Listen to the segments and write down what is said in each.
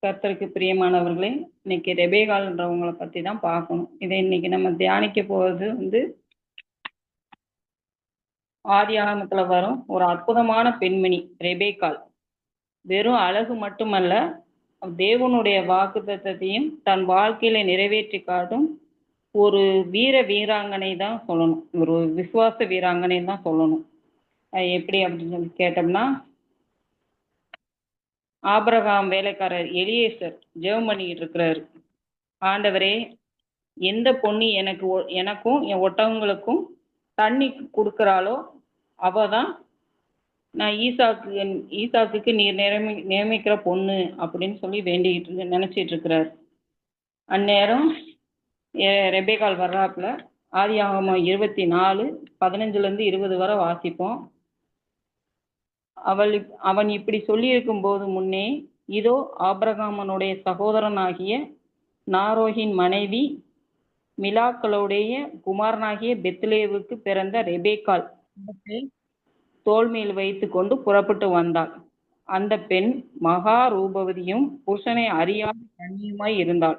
கர்த்தருக்கு பிரியமானவர்களே, இன்னைக்கு ரெபேக்காள்ன்றவங்கள பத்தி தான் பார்க்கணும். இதை இன்னைக்கு நம்ம தியானிக்க போறது வந்து ஆதியாகமத்துல வரும் ஒரு அற்புதமான பெண்மணி ரெபேக்காள். வெறும் அழகு மட்டுமல்ல, தேவனுடைய வாக்குத்தத்தத்தையும் தன் வாழ்க்கையில நிறைவேற்றி காட்டும் ஒரு வீராங்கனை தான் சொல்லணும். ஒரு விசுவாச வீராங்கனை தான் சொல்லணும். எப்படி அப்படின்னு சொல்லி கேட்டோம்னா, ஆபிரகாம் வேலைக்காரர் எலியேசர் ஜெபம் பண்ணிக்கிட்டு இருக்கிறாரு. ஆண்டவரே, எந்த பொண்ணு எனக்கும் என் ஒட்டகங்களுக்கும் தண்ணி கொடுக்குறாளோ அவ தான் நான் ஈசாக்குக்கு நீர் நியமிக்கிற பொண்ணு அப்படின்னு சொல்லி நினைச்சிட்டு இருக்கிறார். அந்நேரம் ரெபேக்காள் வர்றாப்புல. ஆதியாகமம் 24:15-20 வரை வாசிப்போம். அவன் இப்படி சொல்லியிருக்கும் போது முன்னே, இதோ ஆபிரகாமனுடைய சகோதரனாகிய நாரோகின் மனைவி மிலாக்களுடைய குமாரனாகிய பெத்லேவுக்கு பிறந்த ரெபேக்காள் தோள் மேல் வைத்து கொண்டு புறப்பட்டு வந்தாள். அந்த பெண் மகா ரூபவதியும் புருஷனை அறியாத கன்னியுமாய் இருந்தாள்.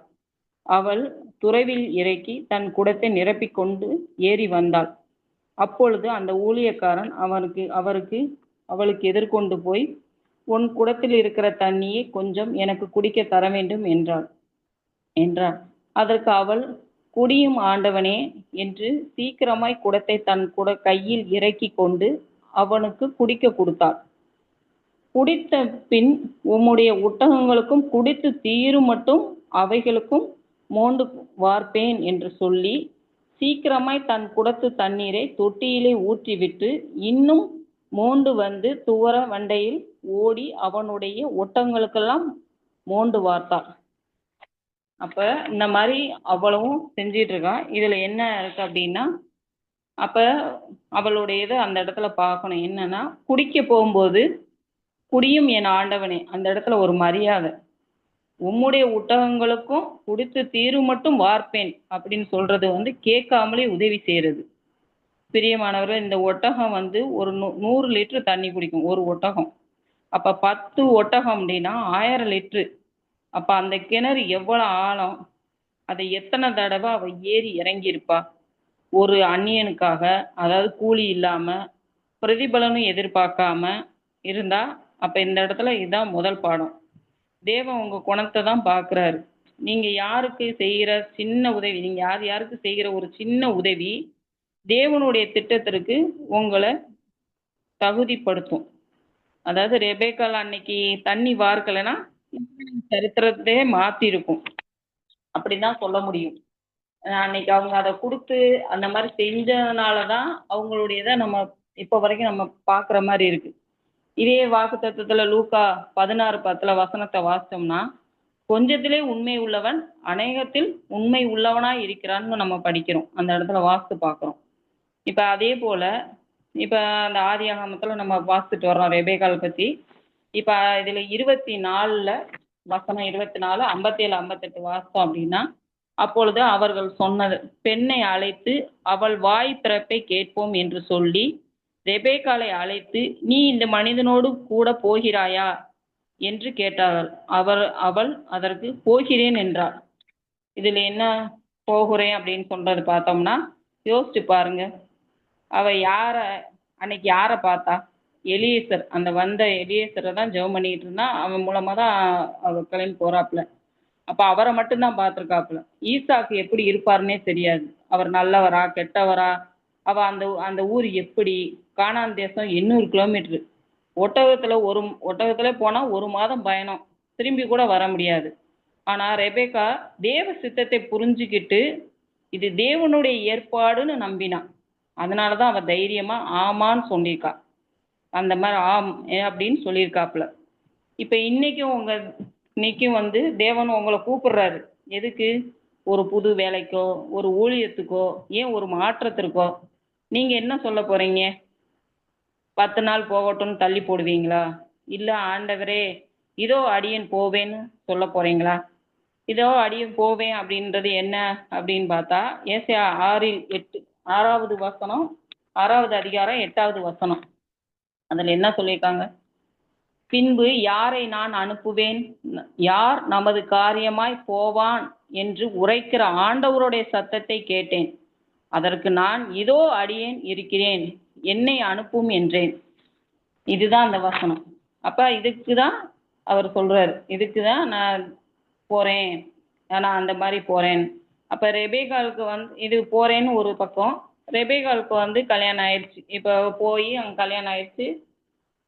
அவள் துறவில் இறக்கி தன் குடத்தை நிரப்பிக் கொண்டு ஏறி வந்தாள். அப்பொழுது அந்த ஊழியக்காரன் அவளுக்கு எதிர்கொண்டு போய், உன் குடத்தில் இருக்கிற தண்ணியை கொஞ்சம் எனக்கு குடிக்க தர வேண்டும் என்றார். அதற்கு அவள், குடியும் ஆண்டவனே என்று சீக்கிரமாய் குடத்தை தன் கையில் இறக்கி கொண்டு அவனுக்கு குடிக்க கொடுத்தாள். குடித்த பின், உம்முடைய ஒட்டகங்களுக்கும் குடித்து தீரும் மட்டும் அவைகளுக்கும் மோண்டு வார்ப்பேன் என்று சொல்லி சீக்கிரமாய் தன் குடத்து தண்ணீரை தொட்டியிலே ஊற்றிவிட்டு இன்னும் மோண்டு வந்து துவர வண்டையில் ஓடி அவனுடைய ஒட்டகங்களுக்கெல்லாம் மோண்டு வார்த்தாள். அப்ப இந்த மாதிரி அவ்வளவும் செஞ்சிட்டு இருக்கான். இதுல என்ன இருக்கு அப்படின்னா, அப்ப அவளுடைய இதை அந்த இடத்துல பார்க்கணும். என்னன்னா, குடிக்க போகும்போது குடியும் என் ஆண்டவனே, அந்த இடத்துல ஒரு மரியாதை. உம்முடைய ஒட்டகங்களுக்கும் குடித்து தீரு மட்டும் வார்ப்பேன் அப்படின்னு சொல்றது வந்து கேட்காமலே உதவி செய்யறது. பிரியமானவர்கள், இந்த ஒட்டகம் வந்து ஒரு 100 லிட்டர் தண்ணி குடிக்கும் ஒரு ஒட்டகம். அப்ப 10 ஒட்டகம் அப்படின்னா 1000 லிட்டரு. அப்ப அந்த கிணறு எவ்வளவு ஆழம், அதை எத்தனை தடவை அவ ஏறி இறங்கியிருப்பா ஒரு அந்நியனுக்காக. அதாவது கூலி இல்லாம பிரதிபலனும் எதிர்பார்க்காம இருந்தா. அப்ப இந்த இடத்துல இதுதான் முதல் பாடம். தேவன் உங்க குணத்தை தான் பார்க்கிறாரு. நீங்க யாருக்கு செய்கிற சின்ன உதவி, நீங்க யாருக்கு செய்கிற ஒரு சின்ன உதவி தேவனுடைய திட்டத்திற்கு உங்களை தகுதிப்படுத்தும். அதாவது ரெபேக்காள் அன்னைக்கு தண்ணி வார்க்கலைன்னா சரித்திரத்தையே மாத்தி இருக்கும் அப்படிதான் சொல்ல முடியும். அன்னைக்கு அவங்க அதை கொடுத்து அந்த மாதிரி செஞ்சதுனாலதான் அவங்களுடையதை நம்ம இப்ப வரைக்கும் நம்ம பாக்குற மாதிரி இருக்கு. இதே வாக்கு தத்துவத்துல லூக்கா 16:10 வசனத்தை வாசிச்சோம்னா, கொஞ்சத்திலே உண்மை உள்ளவன் அநேகத்தில் உண்மை உள்ளவனா இருக்கிறான்னு நம்ம படிக்கிறோம். அந்த இடத்துல வாசித்து பார்க்கிறோம். இப்ப அதே போல இப்ப அந்த ஆதியாகமத்துல நம்ம வாசிச்சுட்டு வர்றோம் ரெபேக்காள் பத்தி. இப்ப இதுல 24 வசனம் 24, 57, 58 வாசித்தோம் அப்படின்னா, அப்பொழுது அவர்கள் சொன்னது, பெண்ணை அழைத்து அவள் வாய் திறப்பை கேட்போம் என்று சொல்லி ரெபேக்காளை அழைத்து, நீ இந்த மனிதனோடு கூட போகிறாயா என்று கேட்டார்கள். அவள் அதற்கு போகிறேன் என்றாள். இதுல என்ன போகிறேன் அப்படின்னு சொல்றது பார்த்தோம்னா, யோசிச்சு பாருங்க. அவ அன்னைக்கு யாரை பார்த்தா? எலியேசர். அந்த வந்த எலியேசரை தான் ஜெபம் பண்ணிட்டு இருந்தா. அவன் மூலமா தான் அவ கிளம்பி போறாப்புல. அப்ப அவரை மட்டும்தான் பார்த்துருக்காப்புல. ஈசாக்கு எப்படி இருப்பாருன்னே தெரியாது. அவர் நல்லவரா கெட்டவரா, அவ அந்த ஊர் எப்படி, கானான் தேசம் 800 கிலோமீட்டரு. ஒட்டகத்துல போனா 1 மாதம் பயணம், திரும்பி கூட வர முடியாது. ஆனா ரெபேக்கா தேவ சித்தத்தை புரிஞ்சுக்கிட்டு இது தேவனுடைய ஏற்பாடுன்னு நம்பினான். அதனாலதான் அவ தைரியமா ஆமான்னு சொல்லியிருக்கா. அந்த மாதிரி ஆம் அப்படின்னு சொல்லியிருக்காப்புல. இப்ப இன்னைக்கும் வந்து தேவன் உங்களை கூப்பிடுறாரு. எதுக்கு? ஒரு புது வேலைக்கோ, ஒரு ஊழியத்துக்கோ, ஏன் ஒரு மாற்றத்திற்கோ. நீங்க என்ன சொல்ல போறீங்க? 10 நாள் போகட்டும்னு தள்ளி போடுவீங்களா? இல்ல ஆண்டவரே இதோ அடியேன் போவேன்னு சொல்ல போறீங்களா? இதோ அடியேன் போவேன் அப்படின்றது என்ன அப்படின்னு பார்த்தா, ஏசாயா 6வது வசனம், 6வது அதிகாரம் 8வது வசனம். அதுல என்ன சொல்லியிருக்காங்க? பின்பு யாரை நான் அனுப்புவேன்? யார் நமது காரியமாய் போவான் என்று உரைக்கிற ஆண்டவருடைய சத்தத்தை கேட்டேன். அதற்கு நான், இதோ அடியேன் இருக்கிறேன், என்னை அனுப்பும் என்றேன். இதுதான் அந்த வசனம். அப்ப இதுக்கு தான் அவர் சொல்றாரு, இதுக்கு தான் நான் போறேன், நான் அந்த மாதிரி போறேன். அப்ப ரெபேக்காளுக்கு வந்து இது போறேன்னு ஒரு பக்கம், ரெபேக்காளுக்கு வந்து கல்யாணம் ஆயிடுச்சு. இப்போ போய் அங்கே கல்யாணம் ஆயிடுச்சு.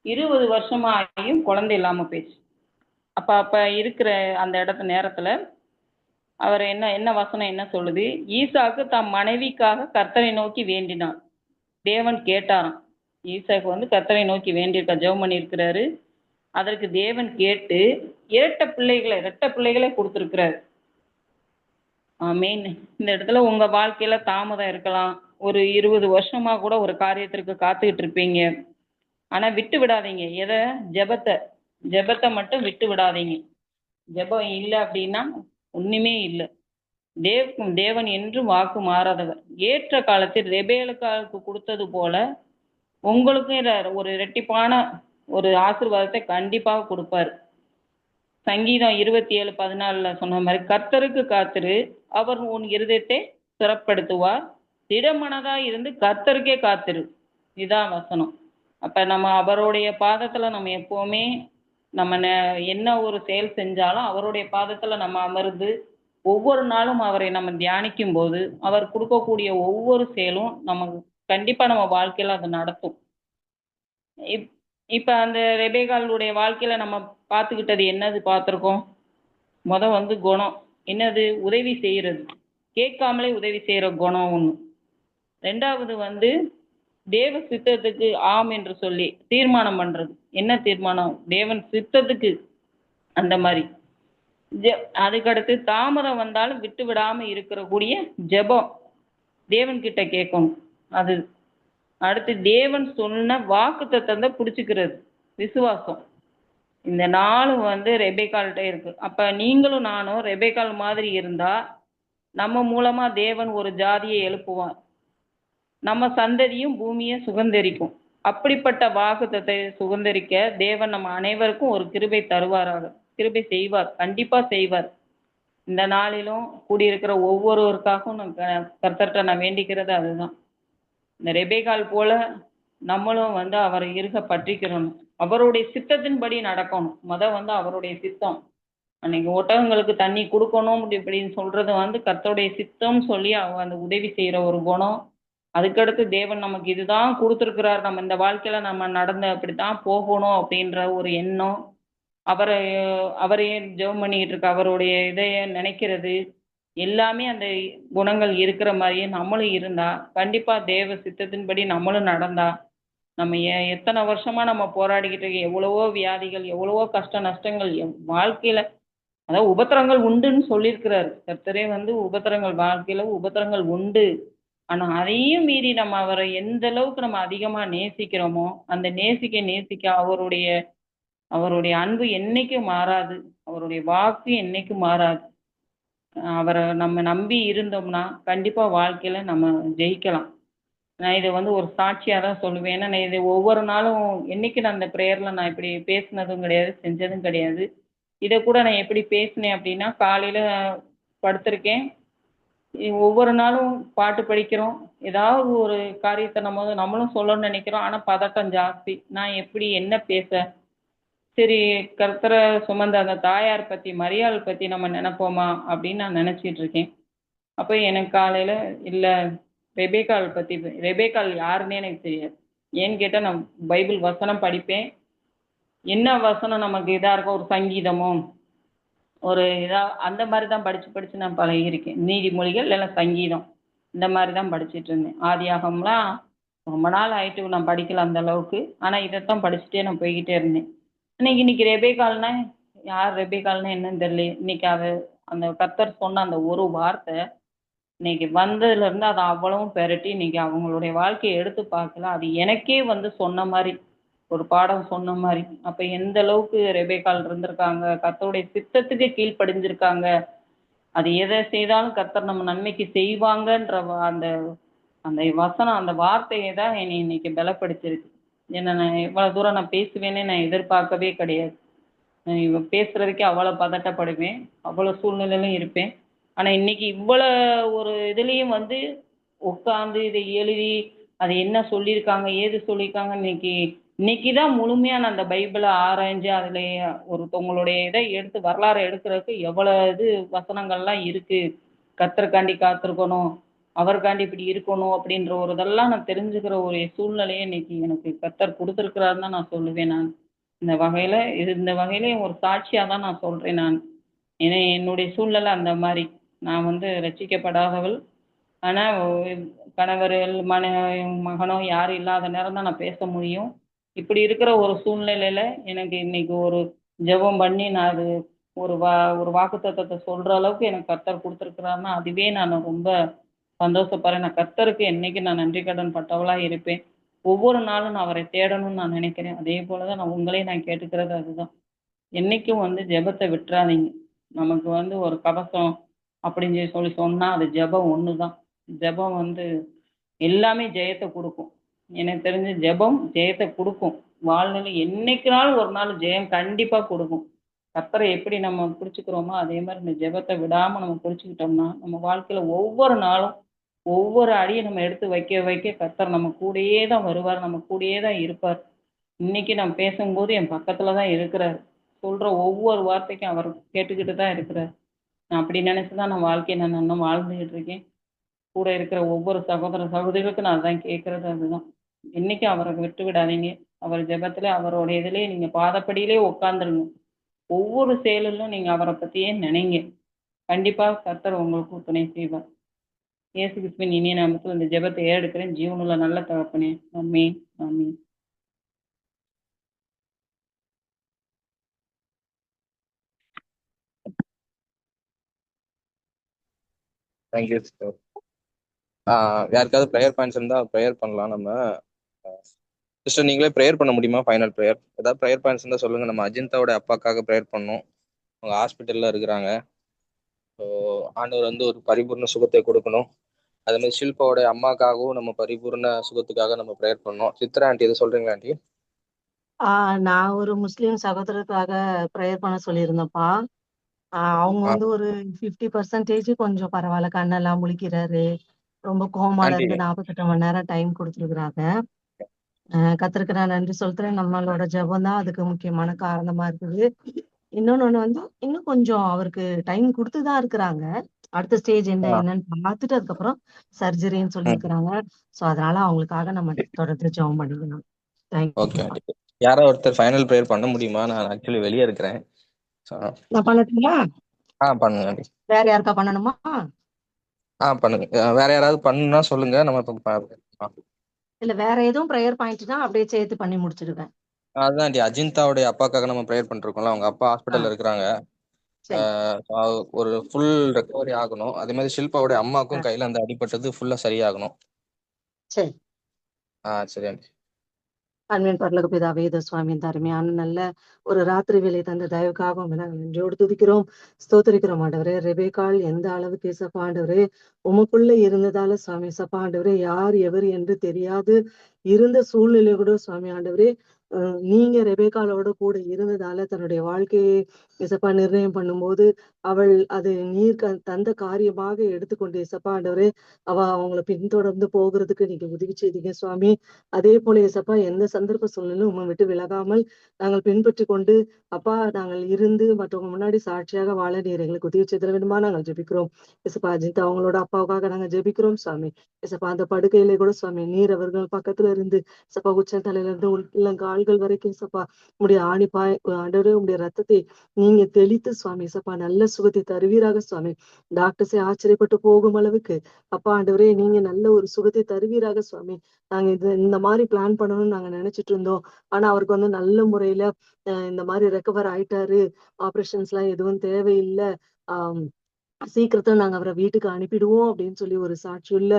20 வருஷமா ஆகியும் குழந்தை இல்லாம போயிடுச்சு. அப்ப இருக்கிற அந்த நேரத்துல அவர் என்ன வசனம் என்ன சொல்லுது? ஈசாக்கு தம் மனைவிக்காக கர்த்தரை நோக்கி வேண்டினான். தேவன் கேட்டாராம். ஈசாக்கு வந்து கர்த்தரை நோக்கி வேண்டியிருக்கா, ஜெபம் பண்ணியிருக்கிறாரு. அதற்கு தேவன் கேட்டு இரட்டை பிள்ளைகளை கொடுத்துருக்கிறாரு. மெயின் இந்த இடத்துல உங்க வாழ்க்கையில தாமதம் இருக்கலாம். ஒரு 20 வருஷமா கூட ஒரு காரியத்திற்கு காத்துக்கிட்டு இருப்பீங்க. ஆனா விட்டு விடாதீங்க. எதை? ஜெபத்தை மட்டும் விட்டு விடாதீங்க. ஜெபம் இல்லை அப்படின்னா ஒண்ணுமே இல்லை. தேவன் என்றும் வாக்கு மாறாதவர். ஏற்ற காலத்தில் ரெபேக்காளுக்கு கொடுத்தது போல உங்களுக்கும் ஒரு இரட்டிப்பான ஒரு ஆசீர்வாதத்தை கண்டிப்பாக கொடுப்பார். சங்கீதம் 27:14 சொன்ன மாதிரி, கர்த்தருக்கு காத்திரு, அவர் உன் இருதயத்தை சிறப்படுத்துவார், திடமனதா இருந்து கர்த்தருக்கே காத்திரு. இதான் வசனம். அப்ப நம்ம அவருடைய பாதத்துல நம்ம எப்பவுமே நம்ம என்ன ஒரு செயல் செஞ்சாலும் அவருடைய பாதத்துல நம்ம அமர்ந்து ஒவ்வொரு நாளும் அவரை நம்ம தியானிக்கும் போது அவர் கொடுக்கக்கூடிய ஒவ்வொரு செயலும் நமக்கு கண்டிப்பா நம்ம வாழ்க்கையில அது நடத்தும். இப்ப அந்த ரெபேக்காளுடைய வாழ்க்கையில நம்ம பார்த்துக்கிட்டது என்னது பார்த்துருக்கோம்? வந்து குணம் என்னது? உதவி செய்யறது, கேட்காமலே உதவி செய்யற குணம் ஒண்ணு. ரெண்டாவது வந்து தேவ சித்தத்துக்கு ஆம் என்று சொல்லி தீர்மானம் பண்றது. என்ன தீர்மானம்? தேவன் சித்தத்துக்கு அந்த மாதிரி. அதுக்கடுத்து தாமதம் வந்தாலும் விட்டு விடாம இருக்கிற கூடிய ஜெபம், தேவன் கிட்ட கேட்கணும். அது அடுத்து தேவன் சொன்ன வாக்கு தத்தத்தை பிடிச்சுக்கிறது, விசுவாசம். இந்த நாளும் வந்து ரெபேக்காள்கிட்ட இருக்கு. அப்ப நீங்களும் நானும் ரெபேக்காள் மாதிரி இருந்தா நம்ம மூலமா தேவன் ஒரு ஜாதியை எழுப்புவார், நம்ம சந்ததியும் பூமியை சுதந்தரிக்கும். அப்படிப்பட்ட வாக்குத்தத்தை சுதந்தரிக்க தேவன் நம்ம அனைவருக்கும் ஒரு கிருபை தருவாராக, கிருபை செய்வார், கண்டிப்பா செய்வார். இந்த நாளிலும் கூடியிருக்கிற ஒவ்வொருவருக்காகவும் நான் கர்த்தர்கிட்ட நான் வேண்டிக்கிறது அதுதான். இந்த ரெபேக்காள் போல நம்மளும் வந்து அவரை இருக பற்றிக்கிறணும், அவருடைய சித்தத்தின்படி நடக்கணும். வந்து அவருடைய சித்தம். அன்னைக்கு ஒட்டகங்களுக்கு தண்ணி கொடுக்கணும் இப்படின்னு சொல்றது வந்து கர்த்தருடைய சித்தம் சொல்லி அந்த உதவி செய்யற ஒரு குணம். அதுக்கடுத்து தேவன் நமக்கு இதுதான் கொடுத்துருக்கிறார், நம்ம இந்த வாழ்க்கையில நம்ம நடந்து அப்படித்தான் போகணும் அப்படின்ற ஒரு எண்ணம். அவரையே ஜெபம் பண்ணிக்கிட்டு இருக்க அவருடைய இதைய நினைக்கிறது எல்லாமே அந்த குணங்கள் இருக்கிற மாதிரியே நம்மளும் இருந்தா கண்டிப்பா தேவ சித்தத்தின்படி நம்மளும் நடந்தா நம்ம எத்தனை வருஷமா நம்ம போராடிக்கிட்டு இருக்க எவ்வளவோ வியாதிகள், எவ்வளவோ கஷ்ட நஷ்டங்கள் வாழ்க்கையில, அதாவது உபத்திரங்கள் உண்டுன்னு சொல்லியிருக்கிறாரு கர்த்தரே. வந்து உபத்திரங்கள் வாழ்க்கையில உபத்திரங்கள் உண்டு. ஆனா அதையும் மீறி நம்ம அவரை எந்த அளவுக்கு நம்ம அதிகமா நேசிக்கிறோமோ அந்த நேசிக்க அவருடைய அன்பு என்னைக்கும் மாறாது, அவருடைய வாக்கு என்னைக்கும் மாறாது. அவரை நம்ம நம்பி இருந்தோம்னா கண்டிப்பா வாழ்க்கையில நம்ம ஜெயிக்கலாம். நான் இதை வந்து ஒரு சாட்சியாக தான் சொல்லுவேன். ஏன்னா நான் இது ஒவ்வொரு நாளும் என்னைக்கு நான் அந்த ப்ரேயரில் நான் இப்படி பேசினதும் கிடையாது, செஞ்சதும் கிடையாது. இதை கூட நான் எப்படி பேசினேன் அப்படின்னா, காலையில் படுத்திருக்கேன், ஒவ்வொரு நாளும் பாட்டு படிக்கிறோம், ஏதாவது ஒரு காரியத்தை நம்மளும் சொல்லணும்னு நினைக்கிறோம். ஆனால் பதட்டம் ஜாஸ்தி. நான் எப்படி என்ன பேச? சரி, கர்த்தரை சுமந்த அந்த தாயார் பற்றி, மரியாள் பற்றி நம்ம நினைப்போமா அப்படின்னு நான் நினச்சிட்டு இருக்கேன். அப்போ எனக்கு காலையில் இல்லை, ரெபேக்காள் யாருன்னே எனக்கு தெரியாது. ஏன்னு கேட்டால் நான் பைபிள் வசனம் படிப்பேன். என்ன வசனம் நமக்கு இதாக இருக்கும், ஒரு சங்கீதமோ ஒரு அந்த மாதிரி தான் படித்து நான் பழகியிருக்கேன். நீதிமொழிகள் இல்லைன்னா சங்கீதம் இந்த மாதிரி தான் படிச்சுட்டு இருந்தேன். ஆதியாகம்லாம் ரொம்ப நாள் ஆயிட்டு நான் படிக்கல அந்த அளவுக்கு. ஆனால் இதைத்தான் படிச்சுட்டே நான் போய்கிட்டே இருந்தேன். இன்னைக்கு ரெபேக்காள்னா யார், ரெபேக்காள்னா என்னன்னு தெரியல. இன்னைக்கு அந்த கர்த்தர் சொன்ன அந்த ஒரு வார்த்தை இன்னைக்கு வந்ததுலேருந்து அதை அவ்வளவும் பெரட்டி இன்னைக்கு அவங்களுடைய வாழ்க்கையை எடுத்து பார்க்கல. அது எனக்கே வந்து சொன்ன மாதிரி, ஒரு பாடம் சொன்ன மாதிரி. அப்போ எந்த அளவுக்கு ரெபேக்காள் இருந்திருக்காங்க, கர்த்தருடைய சித்தத்துக்கு கீழ்ப்படிஞ்சிருக்காங்க. அது எதை செய்தாலும் கர்த்தர் நம்ம நன்மைக்கு செய்வாங்கன்ற அந்த அந்த வசனம், அந்த வார்த்தையை தான் என்னை இன்னைக்கு பலப்படுத்திருக்கு. ஏன்னா நான் இவ்வளவு தூரம் நான் பேசுவேனே நான் எதிர்பார்க்கவே கிடையாது. இவ பேசுறதுக்கே அவ்வளவு பதட்டப்படுவேன், அவ்வளவு சூழ்நிலையிலும் இருப்பேன். ஆனா இன்னைக்கு இவ்வளவு ஒரு இதுலயும் வந்து உட்கார்ந்து இதை எழுதி அது என்ன சொல்லியிருக்காங்க ஏது சொல்லியிருக்காங்க இன்னைக்கு இன்னைக்கு தான் முழுமையா நான் அந்த பைபிளை ஆராய்ஞ்சு அதுல ஒருத்தவங்களுடைய இதை எடுத்து வரலாறை எடுக்கிறதுக்கு எவ்வளவு இது வசனங்கள்லாம் இருக்கு. கத்தருக்காண்டி காத்திருக்கணும், அவருக்காண்டி இப்படி இருக்கணும் அப்படின்ற ஒரு இதெல்லாம் நான் தெரிஞ்சுக்கிற ஒரு சூழ்நிலையை இன்னைக்கு எனக்கு கத்தர் கொடுத்துருக்கிறாருன்னு தான் நான் சொல்லுவேன் நான். இந்த வகையில இந்த வகையில ஒரு சாட்சியா தான் நான் சொல்றேன் நான். ஏன்னா என்னுடைய சூழ்நிலை அந்த மாதிரி. நான் வந்து ரட்சிக்கப்படாதவள். ஆனா கணவர்கள் மகனோ யாரும் இல்லாத நேரம் தான் நான் பேச முடியும். இப்படி இருக்கிற ஒரு சூழ்நிலையில எனக்கு இன்னைக்கு ஒரு ஜெபம் பண்ணி நான் அது ஒரு ஒரு வாக்குத்தத்தத்தை சொல்ற அளவுக்கு எனக்கு கர்த்தர் கொடுத்துருக்கிறாருன்னா அதுவே நான் ரொம்ப சந்தோஷப்படுறேன். நான் கர்த்தருக்கு என்னைக்கு நான் நன்றி கடன் பட்டவளா இருப்பேன். ஒவ்வொரு நாளும் நான் அவரை தேடணும்னு நான் நினைக்கிறேன். அதே போலதான் நான் உங்களையும் நான் கேட்டுக்கிறது அதுதான். என்னைக்கும் வந்து ஜெபத்தை விட்டுறாதீங்க. நமக்கு வந்து ஒரு கவசம் அப்படின்னு சொல்லி சொன்னா அது ஜெபம் ஒண்ணுதான். ஜெபம் வந்து எல்லாமே ஜெயத்தை கொடுக்கும். எனக்கு தெரிஞ்ச ஜெபம் ஜெயத்தை கொடுக்கும். வாழ்நிலை என்னைக்குனாலும் ஒரு நாள் ஜெயம் கண்டிப்பா கொடுக்கும். கர்த்தரை எப்படி நம்ம பிடிச்சுக்கிறோமோ அதே மாதிரி இந்த ஜெபத்தை விடாம நம்ம பிடிச்சுக்கிட்டோம்னா நம்ம வாழ்க்கையில ஒவ்வொரு நாளும் ஒவ்வொரு அடியை நம்ம எடுத்து வைக்க வைக்க கர்த்தர் நம்ம கூடயே தான் வருவார், நம்ம கூடயே தான் இருப்பார். இன்னைக்கு நான் பேசும்போது என் பக்கத்துல தான் இருக்கிறார். சொல்ற ஒவ்வொரு வார்த்தைக்கும் அவர் கேட்டுக்கிட்டு தான் இருக்கிறார். நான் அப்படி நினைச்சுதான் நான் வாழ்க்கையை நான் இன்னும் வாழ்ந்துகிட்டு இருக்கேன். கூட இருக்கிற ஒவ்வொரு சகோதர சகோதரிகளுக்கும் நான் அதான் கேட்கறது அதுதான். என்னைக்கும் அவரை விட்டு விடாதீங்க. அவர் ஜெபத்துல அவரோட இதுலயே நீங்க பாதப்படியிலே உட்கார்ந்துருங்க. ஒவ்வொரு செயலிலும் நீங்க அவரை பத்தியே நினைங்க. கண்டிப்பா கர்த்தர் உங்களுக்கு துணை செய்வார். இயேசு கிறிஸ்துவின் இனிய நாமத்தில் இந்த ஜெபத்தை ஏறெடுக்கிறேன். ஜீவனுள்ள நல்ல தகப்பனே, ஆமென், ஆமென். Thank you sister. யாருக்காவது ப்ரேயர் பாயிண்ட்ஸ் இருந்தால் ப்ரேயர் பண்ணலாம். நம்ம சிஸ்டர் நீங்களே ப்ரேயர் பண்ண முடியுமா? ஃபைனல் ப்ரேயர் ஏதாவது ப்ரேயர் பாயிண்ட்ஸ் இருந்தால் சொல்லுங்கள். நம்ம அஜிந்தாவோட அப்பாக்காக ப்ரேயர் பண்ணோம். அவங்க ஹாஸ்பிட்டலில் இருக்கிறாங்க. ஸோ ஆண்டவர் வந்து ஒரு பரிபூர்ண சுகத்தை கொடுக்கணும். அதே மாதிரி ஷில்பாவோட அம்மாக்காகவும் நம்ம பரிபூர்ண சுகத்துக்காக நம்ம ப்ரேயர் பண்ணோம். சித்ரா ஆண்டி எது சொல்றீங்களா ஆண்டி? நான் ஒரு முஸ்லீம் சகோதரருக்காக ப்ரேயர் பண்ண சொல்லியிருந்தேன்ப்பா. அவங்க வந்து ஒரு 50% கொஞ்சம் பரவாயில்ல, கண்ணெல்லாம் முழிக்கிறாரு. ரொம்ப கோமால ஆண்டி இருந்து 48 மணி நேரம் டைம் கொடுத்துருக்குறாங்க. கர்த்தருக்கு நான் நன்றி சொல்றேன். நம்மளோட ஜெபம் தான் அதுக்கு முக்கியமான காரணமா இருக்குது. இன்னொன்னு வந்து இன்னும் கொஞ்சம் அவருக்கு டைம் கொடுத்துதான் இருக்கிறாங்க. அடுத்த ஸ்டேஜ் என்னன்னு பார்த்துட்டு அதுக்கப்புறம் சர்ஜரின்னு சொல்லியிருக்கிறாங்க. சோ அதனால அவங்களுக்காக நம்ம தொடர்ந்து ஜெபம் பண்ணிக்கணும். Okay aunty. யாராவது ஒருத்தர் ஃபைனல் ப்ரேயர் பண்ண முடியுமா? நான் ஆக்சுவலி வெளியே இருக்கிறேன். நான் பண்ணட்டுங்களா? பண்ணுங்க ஆண்டி. வேற யாருக்கா பண்ணணுமா? பண்ணுங்க. வேற யாராவது பண்ணுன்னா சொல்லுங்க. நம்ம இப்போ இல்ல வேற எதுவும் ப்ரேயர் பாயிண்ட்னா அப்படியே சேர்த்து பண்ணி முடிச்சிடுவேன். அதான் அஜிந்தாவுடைய அப்பாக்காக நம்ம ப்ரேயர் பண்ணிருக்கோம்ல. அவங்க அப்பா ஹாஸ்பிட்டல்ல இருக்கிறாங்க. சரி ஒரு ஃபுல் ரெக்கவரி ஆகணும். அதே மாதிரி ஷில்பாவுடைய அம்மாக்கும் கையில அந்த அடிபட்டது ஃபுல்லா சரியாகணும். சரி சரி ஆண்டி. அன்பின் பரலோக பிதாவே, சுவாமி இந்த அருமையான நல்ல ஒரு ராத்திரி வேலை தந்த தயவுக்காகவும் நாங்கள் நன்றியோடு துதிக்கிறோம், ஸ்தோத்திரிக்கிறோம் ஆண்டவரே. ரெபேக்காள் எந்த அளவுக்கு ஏசப்பா ஆண்டவரே உமக்குள்ள இருந்ததால சுவாமி ஏசப்பா ஆண்டவரே யார் எவர் என்று தெரியாது இருந்த சூழ்நிலை கூட சுவாமி ஆண்டவரே நீங்க ரெபேக்காலோட கூட இருந்ததால தன்னுடைய வாழ்க்கையை இசப்பா நிர்ணயம் பண்ணும்போது அவள் அது நீர் தந்த காரியமாக எடுத்துக்கொண்டு இசப்பா ஆண்டவரே அவங்கள பின்தொடர்ந்து போகிறதுக்கு நீங்க உதவி செய்தீங்க சுவாமி. அதே போல இசப்பா எந்த சந்தர்ப்ப சூழ்நிலும் உண்மை விட்டு விலகாமல் நாங்கள் பின்பற்றி கொண்டு அப்பா நாங்கள் இருந்து மற்றவங்க முன்னாடி சாட்சியாக வாழ நீர் எங்களுக்கு உதவி செய்த வேண்டுமா நாங்கள் ஜெபிக்கிறோம். இசப்பா அஜித் அவங்களோட அப்பாவுக்காக நாங்கள் ஜெபிக்கிறோம் சுவாமி. இசப்பா அந்த படுக்கையிலே கூட சுவாமி நீர் அவர்கள் பக்கத்துல இருந்து சப்பா உச்ச தலையில இருந்து உள்ளங்கால்கள் வரைக்கும் சப்பா உடைய ஆணிப்பாய் ஆண்டவரே உடைய ரத்தத்தை நீங்க தெளித்து சுவாமி சப்பா நல்ல சுகத்தை தருவீராக சுவாமி. டாக்டர்ஸை ஆச்சரியப்பட்டு போகும் அளவுக்கு அப்பா ஆண்டவரே நீங்க நல்ல ஒரு சுகத்தை தருவீராக சுவாமி. நாங்க இந்த மாதிரி பிளான் பண்ணணும்னு நாங்க நினைச்சிட்டு இருந்தோம். ஆனா அவருக்கு வந்து நல்ல முறையில இந்த மாதிரி ரெக்கவர் ஆயிட்டாரு, ஆபரேஷன்ஸ் எல்லாம் எதுவும் தேவையில்லை, சீக்கிரத்துல நாங்க அவரை வீட்டுக்கு அனுப்பிடுவோம் அப்படின்னு சொல்லி ஒரு சாட்சியுள்ள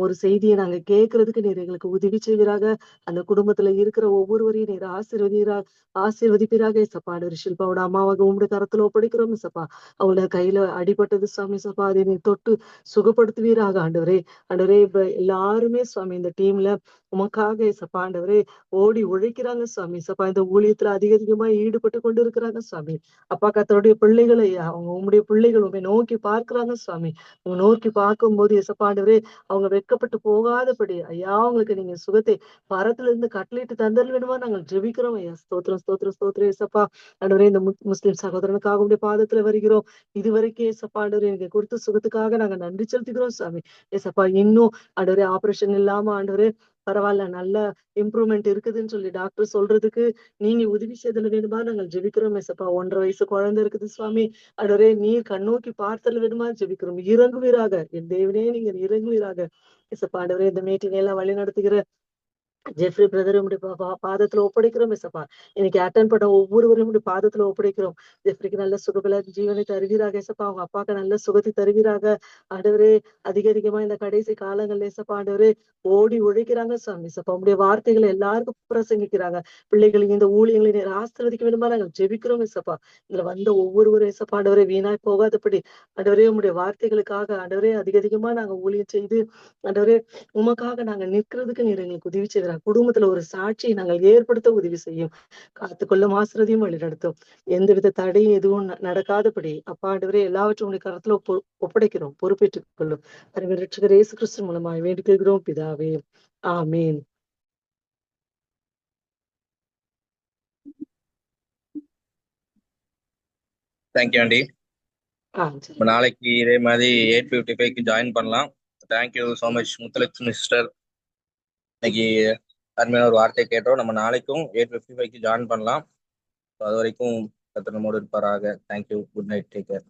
ஒரு செய்தியை நாங்க கேட்கறதுக்கு நீர் எங்களுக்கு உதவி செய்வீராக. அந்த குடும்பத்துல இருக்கிற ஒவ்வொருவரையும் நீர் ஆசீர்வதிப்பீராக சப்பா. ஷில்பாவோட அம்மாவாக உங்களுடைய கரத்துல ஒப்படைக்கிறோம் சப்பா. அவங்களோட கையில அடிபட்டது சுவாமி சப்பா அதை நீ தொட்டு சுகப்படுத்துவீராக ஆண்டவரே. ஆண்டவரே இப்ப எல்லாருமே சுவாமி இந்த டீம்ல உமக்காக ஏசப்பா ஆண்டவரே ஓடி உழைக்கிறாங்க சுவாமி. ஏசப்பா இந்த ஊழியத்துல அதிகமா ஈடுபட்டு கொண்டு இருக்கிறாங்க சுவாமி. அப்பா கர்த்தருடைய பிள்ளைகளை அவங்க உம்முடைய பிள்ளைகள் உண்மை நோக்கி பார்க்கிறாங்க சுவாமி. உங்க நோக்கி பார்க்கும்போது ஏசப்பா ஆண்டவரே அவங்க வெட்கப்பட்டு போகாதபடி ஐயா அவங்களுக்கு நீங்க சுகத்தை பரத்துல இருந்து கட்டளையிட்டு தந்தல் வேணுமா நாங்கள் ஜெபிக்கிறோம் ஐயா. ஸ்தோத்திரம் ஸ்தோத்திரம் ஸ்தோத்திரம் ஏசப்பா ஆண்டவரே. இந்த முஸ்லிம் சகோதரனுக்காக உடைய பாதத்துல வருகிறோம். இதுவரைக்கும் ஏசப்பா ஆண்டவரே எனக்கு கொடுத்த சுகத்துக்காக நாங்க நன்றி செலுத்துகிறோம் சாமி. ஏசப்பா இன்னும் ஆண்டவரே ஆபரேஷன் இல்லாம ஆண்டவரே பரவாயில்ல நல்ல இம்ப்ரூவ்மெண்ட் இருக்குதுன்னு சொல்லி டாக்டர் சொல்றதுக்கு நீங்க உதவி செய்தல வேணுமா நாங்கள் ஜெபிக்கிறோம் ஏசப்பா. 1.5 வயசு குழந்தை இருக்குது சுவாமி. ஆண்டவரே நீர் கண்ணோக்கி பார்த்தல் வேணுமா ஜெபிக்கிறோம். இறங்குவீராக என் தேவனே நீங்க இறங்குவீராக ஏசப்பா. ஆண்டவரே இந்த மீட்டிங் எல்லாம் வழி நடத்துகிற ஜெஃப்ரி பிரதர் உடைய பாதத்துல ஒப்படைக்கிறோம் ஏசப்பா. இன்னைக்கு அட்டன் பண்ண ஒவ்வொருவரும் உடைய பாதத்துல ஒப்படைக்கிறோம். ஜெஃப்ரிக்கு நல்ல சுகபல ஜீவனை தருவீராக ஏசப்பா. அவங்க அப்பாக்கு நல்ல சுகத்தை தருவீராக ஆண்டவரே. அதிகமா இந்த கடைசி காலங்கள்ல ஏசப்பா ஆண்டவரே ஓடி உழைக்கிறாங்க சாமி. ஏசப்பா உங்களுடைய வார்த்தைகளை எல்லாருக்கும் பிரசங்கிக்கிறாங்க. பிள்ளைகளுக்கு இந்த ஊழியங்களை நீர் ஆசீர்வதிக்க வேண்டுமா நாங்கள் ஜெபிக்கிறோம் ஏசப்பா. இதுல வந்த ஒவ்வொருவரும் ஏசப்பா ஆண்டவரே வீணாய் போகாதபடி ஆண்டவரே உங்களுடைய வார்த்தைகளுக்காக ஆண்டவரே அதிகமா நாங்க ஊழியம் செய்து ஆண்டவரே உமக்காக நாங்க நிற்கிறதுக்கு நீர் எங்களுக்கு உதவி செய்கிறார். குடும்பத்துல ஒரு சாட்சியை நாங்கள் ஏற்படுத்த உதவி செய்யும். காத்துக்கொள்ளும் ஆசிரதியும் வழிநடத்தும். எந்தவித தடையும் எதுவும் நடக்காதபடி அப்பா ஆண்டவரே எல்லாவற்றும் உடைய கருத்துல ஒப்படைக்கிறோம். பொறுப்பேற்றுக் கொள்ளும். ரட்சகர் இயேசு கிறிஸ்து மூலமாய் வேண்டிக் கொள்கிறோம் பிதாவே. ஆமீன். Thank you aunty. நாளைக்கு இதே மாதிரி 8:55 ஜாயின் பண்ணலாம். Thank you so much Muthulakshmi sister. இன்னைக்கு அருமையான ஒரு வார்த்தை கேட்டோம். நம்ம நாளைக்கும் 8:55 ஜாயின் பண்ணலாம். அது வரைக்கும் கர்த்தர் நம்மோடு இருப்பாராக. Thank you. Good night. Take care.